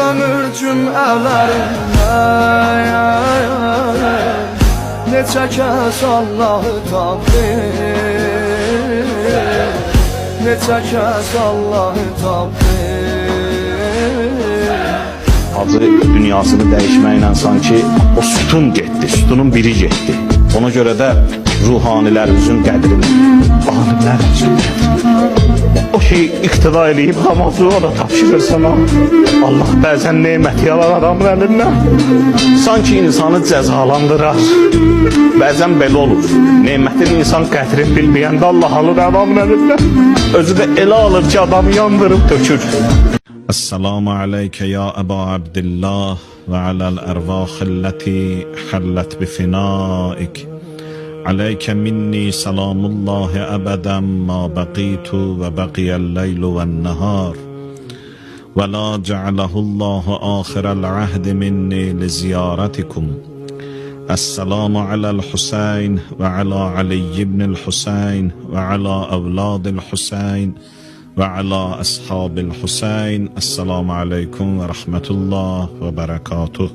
ömür cümlələrindən neçə kəs Allahı tapır, neçə kəs Allahı tapır. Hacı dünyasını dəyişməklə sanki o sütun getdi, sütunun biri getdi. Ona görə də ruhanilər üzün qədrini, alimlər üzün o şey iqtida eləyib namazı ona tapşırır sana. Allah bəzən neməti yalan adamın əlindən sanki insanı cəzalandırar. Bəzən belə olur. Nemətin insan qədrini bilməyəndə Allah alır adamın əlindən. Özü də elə alır ki, adamı yandırıb tökür. Esselamu aleyke ya Eba Abdillah ve alel ervahilleti hallet bifinaik. عليك مني سلام الله أبدا ما بقيت وبقي الليل والنهار ولا جعله الله آخر العهد مني لزيارتكم. السلام على الحسين وعلى علي بن الحسين وعلى أولاد الحسين وعلى أصحاب الحسين. السلام عليكم ورحمة الله وبركاته.